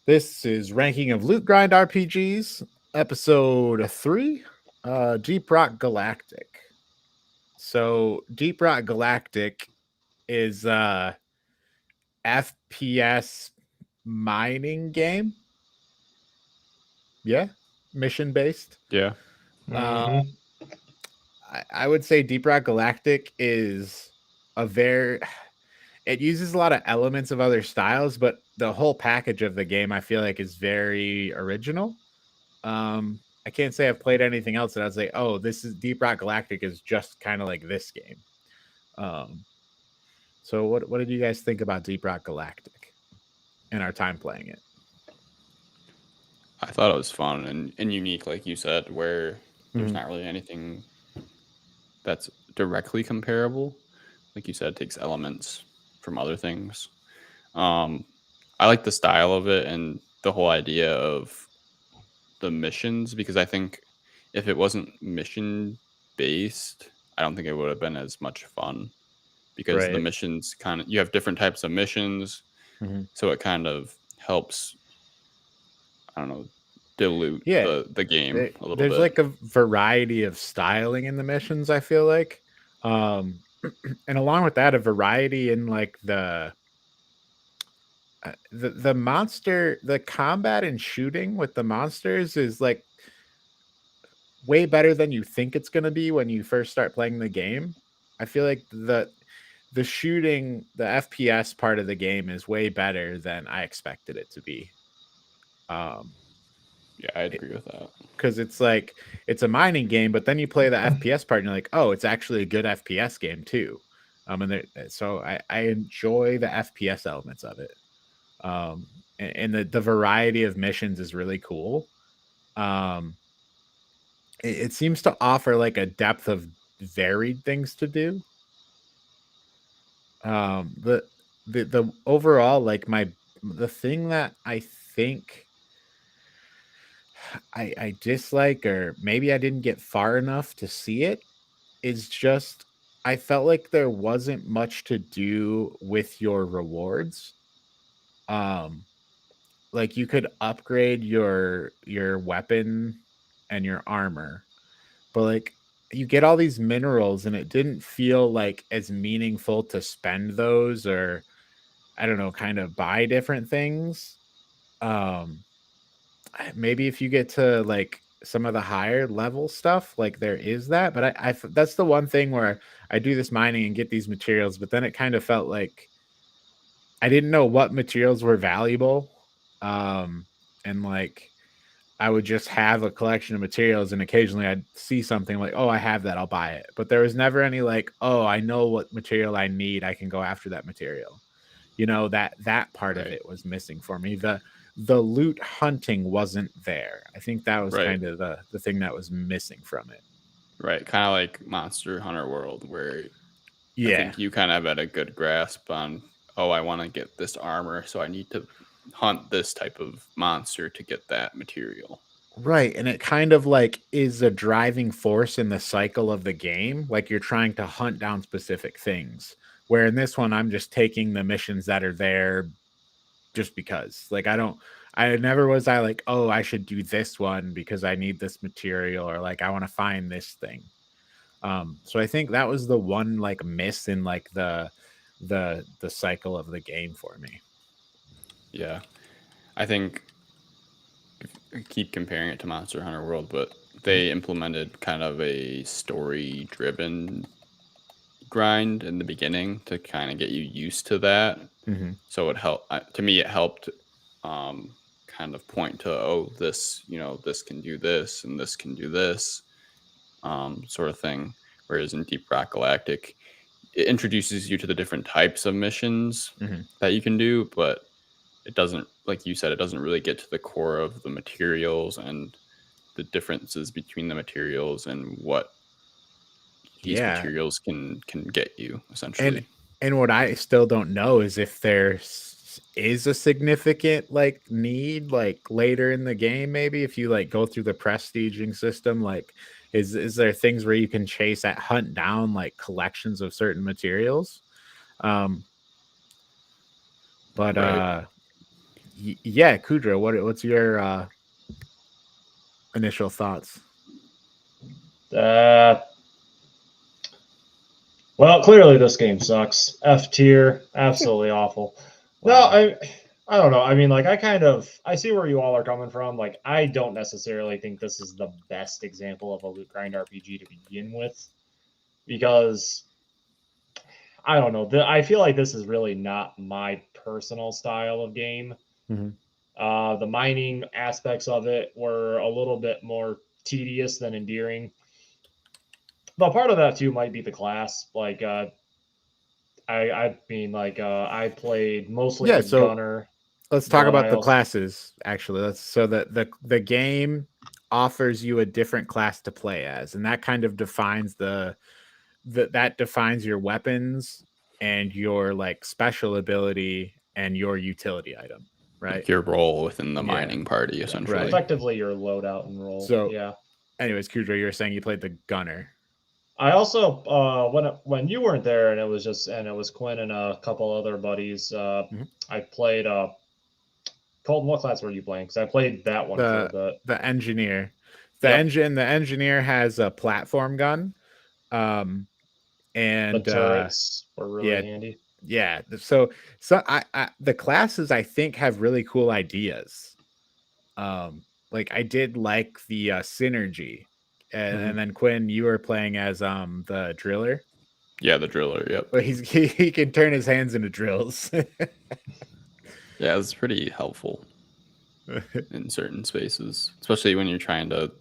This is Ranking of Loot Grind RPGs, episode 3, Deep Rock Galactic. So, Deep Rock Galactic is FPS mining game. Yeah, mission based. Yeah. Uh, Mm-hmm. I would say Deep Rock Galactic is a very. It uses a lot of elements of other styles, but the whole package of the game I feel like is very original. I can't say I've played anything else that I was like, oh, this is Deep Rock Galactic is just kind of like this game. Um, so what did you guys think about Deep Rock Galactic and our time playing it? I thought it was fun and unique, like you said, where there's Mhm. not really anything that's directly comparable. Like you said, it takes elements from other things. Um, I like the style of it and the whole idea of the missions because I think if it wasn't mission based, I don't think it would have been as much fun because the Right. missions kind of you have different types of missions, Mhm. so it kind of helps, I don't know, dilute Yeah, the game a little there's bit. like a variety of styling in the missions. I feel like, um, and along with that, a variety in like the monster, the combat and shooting with the monsters is like way better than you think it's going to be when you first start playing the game. I feel like the shooting, the FPS part of the game is way better than I expected it to be. Um Yeah, I'd agree with that. because it's like it's a mining game, but then you play the FPS part and you're like, oh, it's actually a good FPS game too. And so I enjoy the FPS elements of it. And the variety of missions is really cool. Um, it seems to offer like a depth of varied things to do. The the overall like my the thing that I think I dislike, or maybe I didn't get far enough to see it, is just I felt like there wasn't much to do with your rewards. Um like you could upgrade your weapon and your armor, but like you get all these minerals and it didn't feel like as meaningful to spend those, or I don't know, kind of buy different things. um Maybe if you get to like some of the higher level stuff, like there is that, but that's the one thing where I do this mining and get these materials, but then it kind of felt like I didn't know what materials were valuable. And like I would just have a collection of materials and occasionally I'd see something like, oh, I have that, I'll buy it. But there was never any like, oh, I know what material I need, I can go after that material. That part of Right. it was missing for me. The loot hunting wasn't there. I think that was Right. kind of the thing that was missing from it. Right. Kind of like Monster Hunter World, where I Yeah. think you kind of had a good grasp on, oh, I want to get this armor, so I need to hunt this type of monster to get that material. Right, and it kind of like is a driving force in the cycle of the game. Like you're trying to hunt down specific things. Where in this one, I'm just taking the missions that are there just because. Like I never was I like, oh, I should do this one because I need this material, or like I want to find this thing. So I think that was the one like miss in like the cycle of the game for me. Yeah. I think I keep comparing it to Monster Hunter World, but Mhm. they implemented kind of a story driven grind in the beginning to kind of get you used to that. Mhm. So it helped to me. It helped um, kind of point to, oh, this, this can do this and this can do this, sort of thing. Whereas in Deep Rock Galactic, it introduces you to the different types of missions Mhm. that you can do, but it doesn't, like you said, it doesn't really get to the core of the materials and the differences between the materials and what these Yeah. materials can get you And essentially. and what I still don't know is if is a significant like need like later in the game, maybe if you like go through the prestiging system, like is there things where you can chase at hunt down like collections of certain materials? Um but Right. Yeah, Kudra, what's your initial thoughts? Uh, well, clearly this game sucks. F tier, absolutely awful. No, Wow. I don't know. I mean, like I see where you all are coming from. Like I don't necessarily think this is the best example of a loot grind RPG to begin with because I don't know. I feel like this is really not my personal style of game. Mhm. The mining aspects of it were a little bit more tedious than endearing. But part of that too might be the class. Like I mean like I played mostly Yeah, the so gunner, let's talk but about I the also classes actually. Let's so the game offers you a different class to play as, and that kind of defines that defines your weapons and your like special ability and your utility item, right? Like your role within the yeah, mining party, yeah. Right. essentially. Effectively your loadout and roll. So Yeah. anyways, Kudra, you were saying you played the gunner. I also when you weren't there and it was Quinn and a couple other buddies, Mhm. I played Colton, what class were you playing? Because I played that one for a The bit. the engineer. Yep. The engineer has a platform gun. Um The and turrets were really yeah, handy. yeah. So the classes I think have really cool ideas. Like I did like the synergy. And Hmm. then Quinn, you were playing as the driller. Yeah, the driller. Yep. But he can turn his hands into drills. Yeah, it's pretty helpful in certain spaces, especially when you're trying to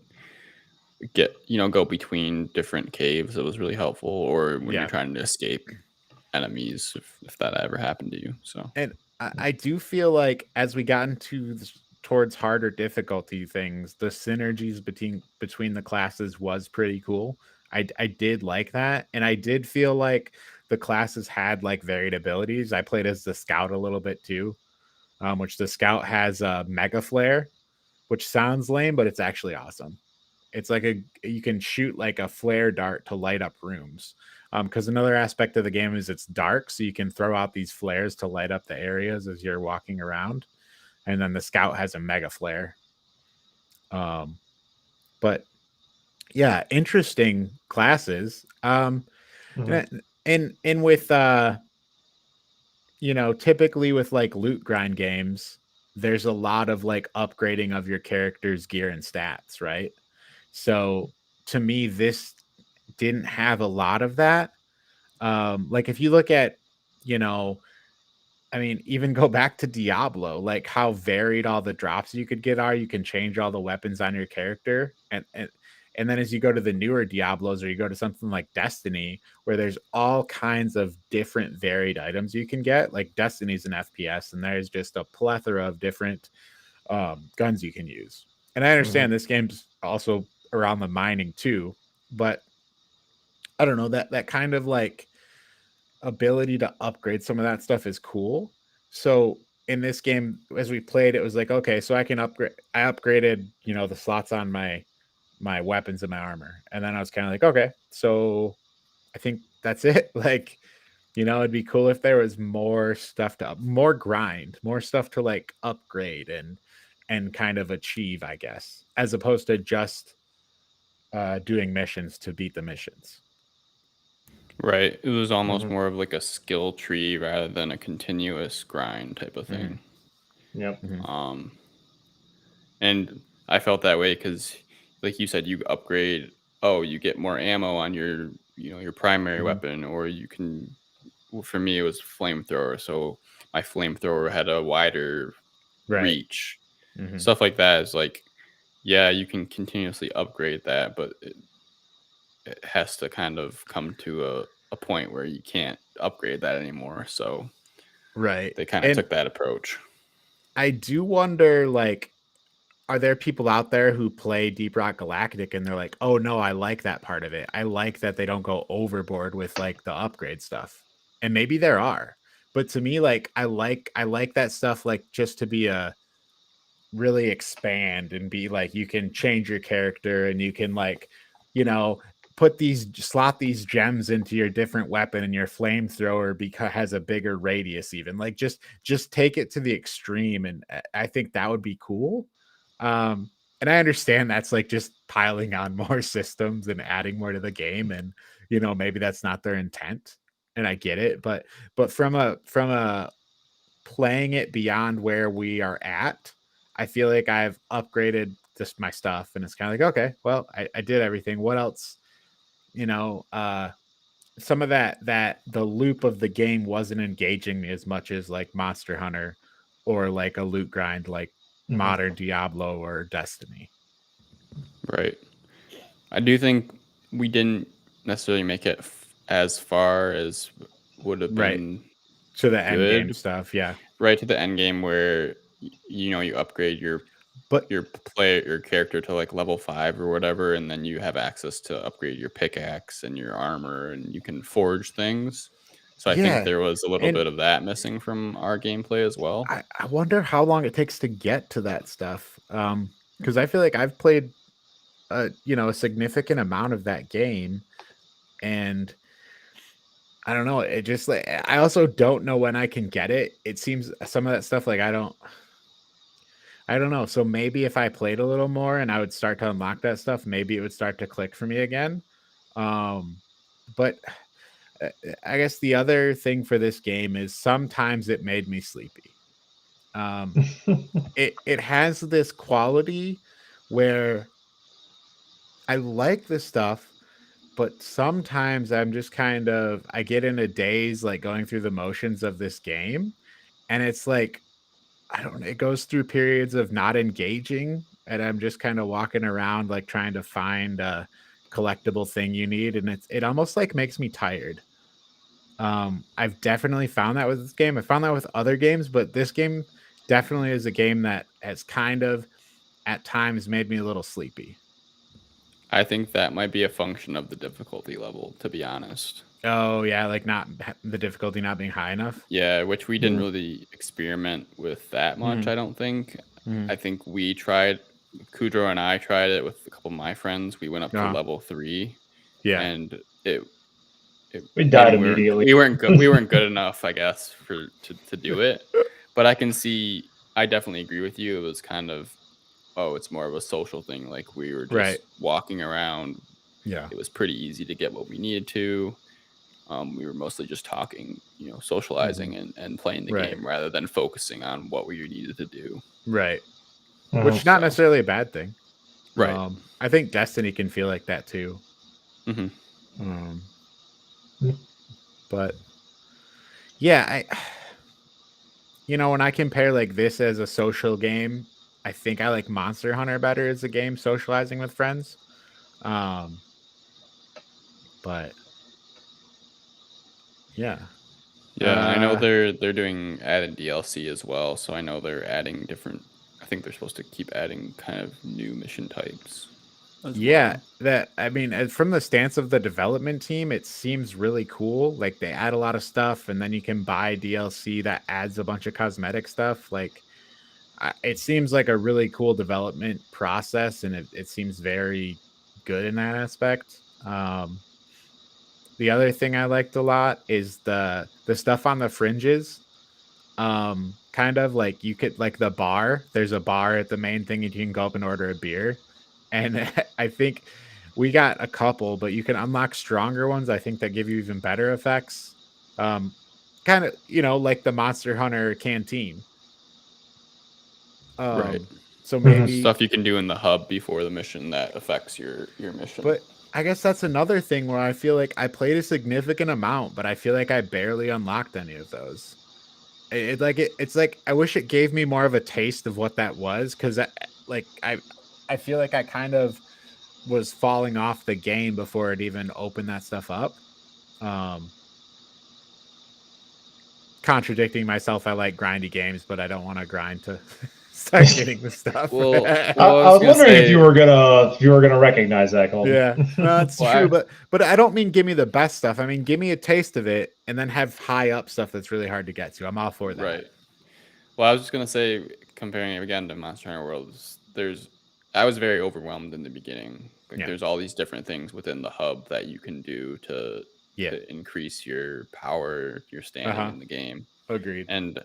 go between different caves. It was really helpful, or when you're Yeah. trying to escape enemies, if that ever happened to you. So And I do feel like as we got into towards harder difficulty things, the synergies between the classes was pretty cool. I did like that, and I did feel like the classes had like varied abilities. I played as the scout a little bit too, which the scout has a mega flare, which sounds lame, but it's actually awesome. It's like you can shoot like a flare dart to light up rooms. Because another aspect of the game is it's dark, so you can throw out these flares to light up the areas as you're walking around. And then the scout has a mega flare. Um, but yeah, interesting classes. Hmm. And with typically with like loot grind games, there's a lot of like upgrading of your character's gear and stats, right? So to me, this didn't have a lot of that. Like if you look at, you know, I mean, even go back to Diablo, like how varied all the drops you could get are. You can change all the weapons on your character, and then as you go to the newer Diablos or you go to something like Destiny, where there's all kinds of different varied items you can get. Like Destiny's an FPS, and there's just a plethora of different guns you can use. And I Hmm. understand this game's also around the mining too, but I don't know that kind of like ability to upgrade some of that stuff is cool. So in this game, as we played, it was like, okay, so I can upgrade. I upgraded, the slots on my weapons and my armor, and then I was kind of like, okay, so I think that's it. Like, it'd be cool if there was more stuff more grind, more stuff to like upgrade and kind of achieve, I guess, as opposed to just doing missions to beat the missions. right, it was almost Hmm. more of like a skill tree rather than a continuous grind type of Hmm. thing. Yep. Hmm. Um, and I felt that way because, like you said, you upgrade. Oh, you get more ammo on your primary Hmm. weapon, or you can. Well, for me, it was flamethrower, so my flamethrower had a wider Right. reach. Hmm. Stuff like that is like, yeah, you can continuously upgrade that, but it has to kind of come to a point where you can't upgrade that anymore. So Right. they kind of And took that approach. I do wonder, like, are there people out there who play Deep Rock Galactic and they're like, oh no, I like that part of it. I like that they don't go overboard with like the upgrade stuff. And maybe there are. But to me, like I like that stuff like just to be a really expand and be like you can change your character and you can like, you know, slot these gems into your different weapon, and your flamethrower has a bigger radius. Even like just take it to the extreme, and I think that would be cool. And I understand that's like just piling on more systems and adding more to the game, and maybe that's not their intent, and I get it, but from a playing it beyond where we are at, I feel like I've upgraded just my stuff, and it's kind of like, okay, well, I did everything. What else? Some of that the loop of the game wasn't engaging me as much as like Monster Hunter or like a loot grind like modern Diablo or Destiny. Right. I do think we didn't necessarily make it as far as would have Right. been To the end game good. stuff, yeah. Right to the end game where you upgrade your character to like level 5 or whatever, and then you have access to upgrade your pickaxe and your armor, and you can forge things. So I think there was a little bit of that missing from our gameplay as well. I wonder how long it takes to get to that stuff. Because I feel like I've played a significant amount of that game, and I don't know. It just like I also don't know when I can get it. It seems some of that stuff like I don't know. So maybe if I played a little more and I would start to unlock that stuff, maybe it would start to click for me again. But I guess the other thing for this game is sometimes it made me sleepy. It has this quality where I like the stuff, but sometimes I'm just I get in a daze, like going through the motions of this game, and it's like, I don't know, it goes through periods of not engaging, and I'm just kind of walking around like trying to find a collectible thing you need, and it almost like makes me tired. I've definitely found that with this game. I found that with other games, but this game definitely is a game that has kind of at times made me a little sleepy. I think that might be a function of the difficulty level, to be honest. Oh yeah, like not the difficulty not being high enough. Yeah, which we didn't really experiment with that much, I don't think. I think we tried, Kudro and I tried it with a couple of my friends. We went up to level 3. Yeah. And we died immediately. We weren't good enough, I guess, to do it. But I definitely agree with you. It was kind of, it's more of a social thing. Like we were just walking around. Yeah. It was pretty easy to get what we needed to. We were mostly just talking, socializing and playing the game rather than focusing on what we needed to do. Right. Which is not necessarily a bad thing. Right. I think Destiny can feel like that too. But yeah, when I compare like this as a social game, I think I like Monster Hunter better as a game socializing with friends. But yeah. Yeah, I know they're doing adding DLC as well, so I know they're adding different. I think they're supposed to keep adding kind of new mission types. Yeah, from the stance of the development team, it seems really cool. Like they add a lot of stuff, and then you can buy DLC that adds a bunch of cosmetic stuff. Like it seems like a really cool development process, and it seems very good in that aspect. The other thing I liked a lot is the stuff on the fringes. Kind of like you could like the bar. There's a bar at the main thing, and you can go up and order a beer. And I think we got a couple, but you can unlock stronger ones. I think that give you even better effects. Kind of, like the Monster Hunter canteen. Right. So maybe stuff you can do in the hub before the mission that affects your mission. But I guess that's another thing where I feel like I played a significant amount, but I feel like I barely unlocked any of those. It's like I wish it gave me more of a taste of what that was, because I feel like I kind of was falling off the game before it even opened that stuff up. Contradicting myself, I like grindy games, but I don't want to grind to start getting the stuff. Well, I was wondering if you were gonna recognize that, Colton. Yeah, that's true, but I don't mean give me the best stuff. I mean give me a taste of it, and then have high up stuff that's really hard to get to. I'm all for that. Right. Well, I was just gonna say, comparing it again to Monster Hunter World, I was very overwhelmed in the beginning Like Yeah. there's all these different things within the hub that you can do Yeah. to increase your power, your standing in the game. Agreed. And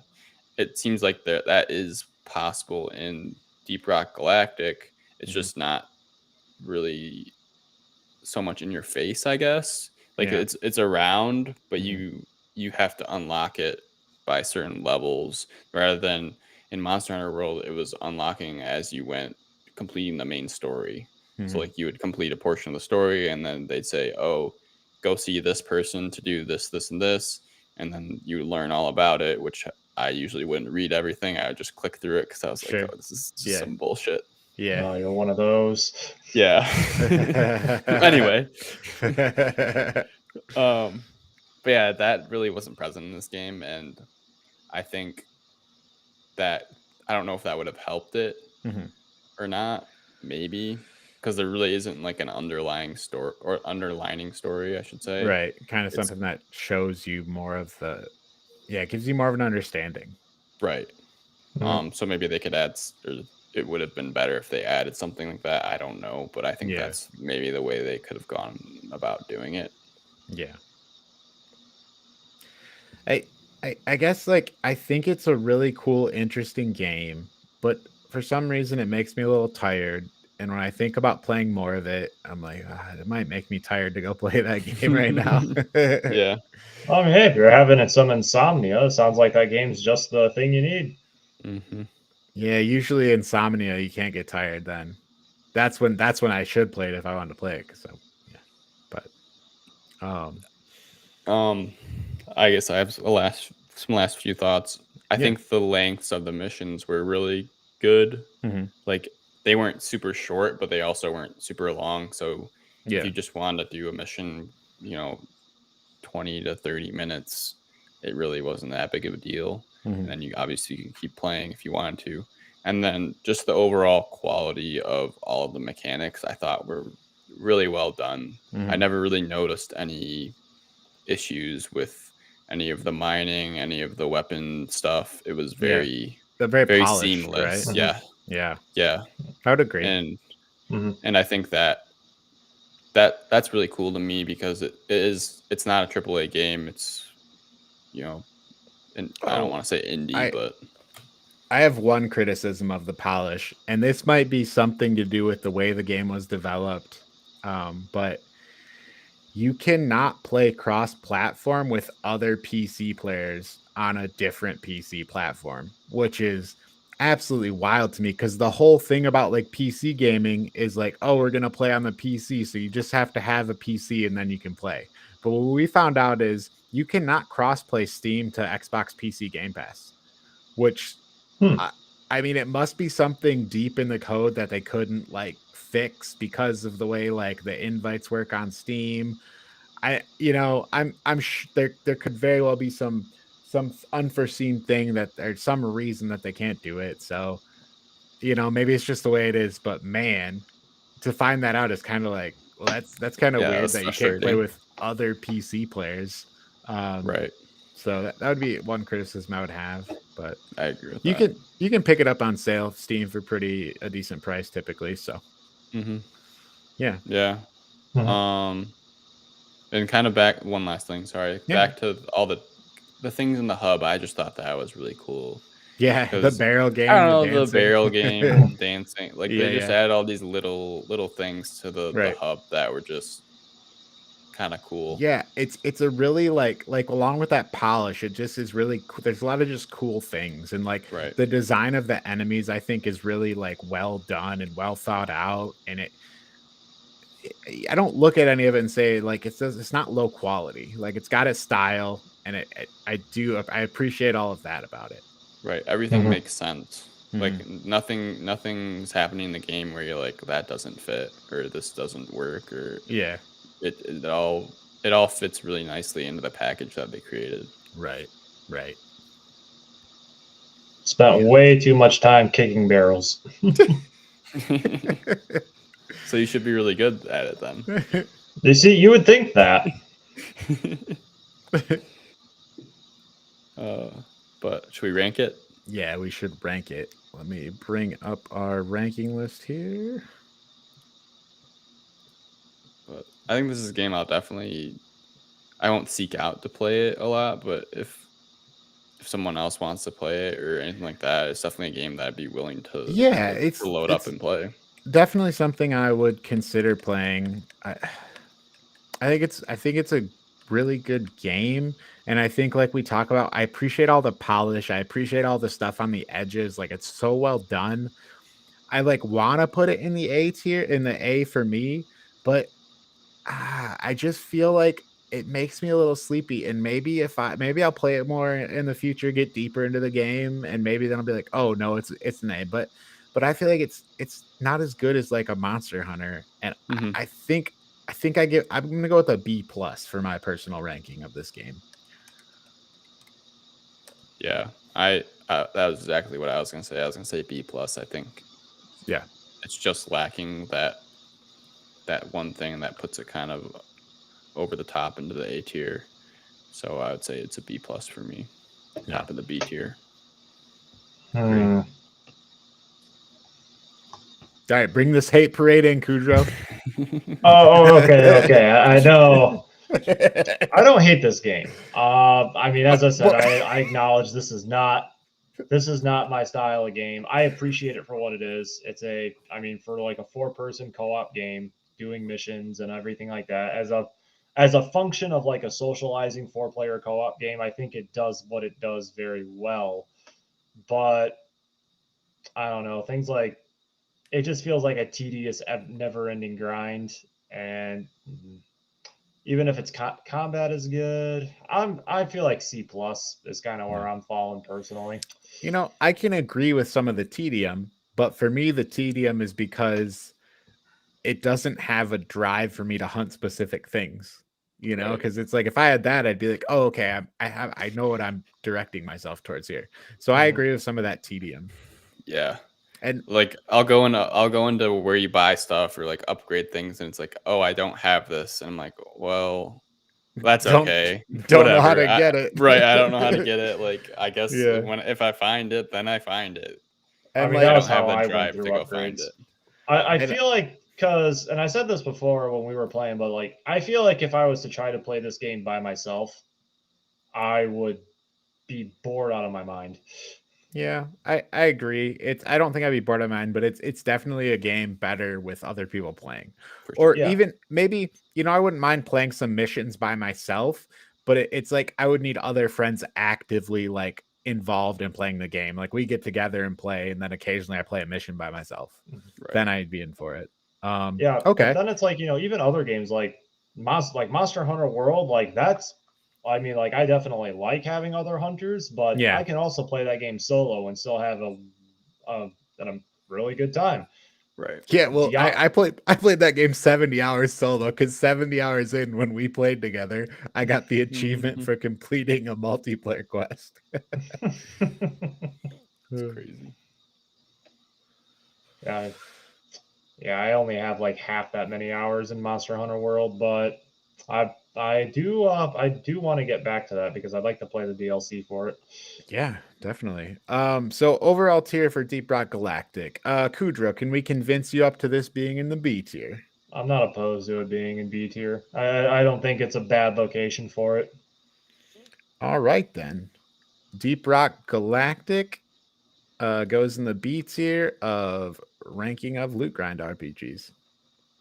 it seems like that is possible in Deep Rock Galactic. It's just not really so much in your face, I guess. Like Yeah. it's around, but Mhm. you have to unlock it by certain levels rather than in Monster Hunter World it was unlocking as you went, completing the main story. So Mhm. like you would complete a portion of the story and then they'd say, "Oh, go see this person to do this, this, and this," and then you learn all about it, which I usually wouldn't read everything. I would just click through it because I was like, Sure. "Oh, this is just Yeah. some bullshit." Yeah. You're one of those. Yeah. Anyway, um, but yeah, that really wasn't present in this game, and I think that I don't know if that would have helped it Mhm. or not. Maybe because there really isn't like an underlining story, I should say. Right. Kind of It's something that shows you more of the yeah, it gives you more of an understanding. right. Mm. So maybe they could or it would have been better if they added something like that. I don't know, but I think Yeah. that's maybe the way they could have gone about doing it. Yeah. I I guess like I think it's a really cool, interesting game, but for some reason it makes me a little tired. And when I think about playing more of it, I'm like, "Ah, it might make me tired to go play that game right now." Yeah. I mean, hey, if you're having some insomnia, it sounds like that game's just the thing you need. Hmm. Yeah, usually insomnia, you can't get tired then. That's when I should play it if I wanted to play it. So yeah. But um Um, I guess I have some last few thoughts. I yeah. think the lengths of the missions were really good. Mhm. Like they weren't super short, but they also weren't super long. So if Yeah. you just wanted to do a mission, 20 to 30 minutes, it really wasn't that big of a deal. And Mhm. then you obviously can keep playing if you wanted to. And then just the overall quality of all of the mechanics I thought were really well done. I Mhm. never really noticed any issues with any of the mining, any of the weapon stuff. It was Yeah. very, They're very very polished, right? seamless. Mhm. Yeah, Yeah. yeah, I would agree. and Mhm. I think that's really cool to me because it's not a triple A game. It's you know, and I don't Oh, want to say indie, I but I have one criticism of the polish, and this might be something to do with the way the game was developed. But you cannot play cross-platform with other PC players on a different PC platform, which is absolutely wild to me because the whole thing about like PC gaming is like, oh, we're gonna play on the PC, so you just have to have a PC and then you can play. But what we found out is you cannot cross-play Steam to Xbox PC Game Pass, which Hmm. I I mean, it must be something deep in the code that they couldn't like fix because of the way like the invites work on Steam. There could very well be some unforeseen thing that there's some reason that they can't do it. So, maybe it's just the way it is, but man, to find that out is kind of like, well, that's kind of yeah, weird that's that you can't play frustrating. with other PC players. Um, Right, so that would be one criticism I would have, but I agree with you that. can pick it up on sale, Steam for pretty a decent price typically. So Hmm. yeah, Yeah. Mhm. Um, and kind of back one last thing. Sorry, yeah, back to all the things in the hub. I just thought that was really cool yeah. The because barrel I game, the don't know the dancing. barrel game, dancing. Like they Yeah, just yeah, added all these little things to the right. hub that were just kind of cool. Yeah, it's a really like along with that polish, it just is really there's a lot of just cool things and like Right. the design of the enemies I think is really like well done and well thought out and I don't look at any of it and say like it's not low quality. Like it's got its style and I appreciate all of that about it. Right. Everything Mhm. makes sense. Mhm. Like nothing's happening in the game where you're like that doesn't fit or this doesn't work or Yeah, it all fits really nicely into the package that they created. right. Right. Spent Yeah. way too much time kicking barrels. So you should be really good at it then. You see, you would think that. uh, but should we rank it? Yeah, we should rank it. Let me bring up our ranking list here. I think this is a game I won't seek out to play it a lot, but if someone else wants to play it or anything like that, it's definitely a game that I'd be willing Yeah, to load up and play. definitely something I would consider playing. I think it's a really good game, and I think like we talk about, I appreciate all the polish, I appreciate all the stuff on the edges, like it's so well done. I like want to put it in the A tier, in the A for me, but I just feel like it makes me a little sleepy, and maybe I'll play it more in the future, get deeper into the game, and maybe then I'll be like, oh no, it's an A. But I feel like it's not as good as like a Monster Hunter, and Hmm. I'm gonna go with a B plus for my personal ranking of this game. Yeah, that was exactly what I was gonna say. I was gonna say B plus. I think Yeah. it's just lacking that one thing that puts it kind of over the top into the A tier. So I would say it's a B plus for me. Yeah. Top of the B tier. Hmm. All right, bring this hate parade in, Kudrow. Okay. I know. I don't hate this game. I mean, as I said, I acknowledge this is not my style of game. I appreciate it for what it is. I mean, for like a 4-person co-op game, doing missions and everything like that, as a function of like a socializing 4-player co-op game, I think it does what it does very well. But I don't know, things like it just feels like a tedious, never-ending grind, and even if its combat is good, I feel like C plus is kind of where I'm falling personally. You know, I can agree with some of the tedium, but for me, the tedium is because it doesn't have a drive for me to hunt specific things. You know, Right. because it's like if I had that, I'd be like, oh, okay, I know what I'm directing myself towards here. So I agree with some of that tedium. Yeah. And Like I'll go into where you buy stuff or like upgrade things, and it's like, oh, I don't have this, and I'm like, well, that's don't okay, don't know how whatever. to get it. Right, I don't know how to get it. Like I guess Yeah. if I find it, then I find it. I And mean, that I like was don't have how that I went drive through to go find upgrades. it. I and feel like, because, and I said this before when we were playing, but like, I feel like if I was to try to play this game by myself, I would be bored out of my mind. yeah, I agree. I don't think I'd be bored of mine, but it's definitely a game better with other people playing. For Or sure. Yeah. even maybe, you know, I wouldn't mind playing some missions by myself, but it's like I would need other friends actively like involved in playing the game. Like we get together and play, and then occasionally I play a mission by myself. Right. Then I'd be in for it. Yeah, but Okay. then it's like, even other games like Monster Hunter World, like that's, I mean, like I definitely like having other hunters, but Yeah. I can also play that game solo and still have a really good time. Right. Yeah, well, Diablo, I played that game 70 hours solo because 70 hours in when we played together, I got the achievement Mhm. for completing a multiplayer quest. It's crazy. yeah, yeah, I only have like half that many hours in Monster Hunter World, but I do want to get back to that because I'd like to play the DLC for it. Yeah, definitely. So overall tier for Deep Rock Galactic. Kudra, can we convince you up to this being in the B tier? I'm not opposed to it being in B tier. I don't think it's a bad location for it. All right then. Deep Rock Galactic goes in the B tier of ranking of loot grind RPGs.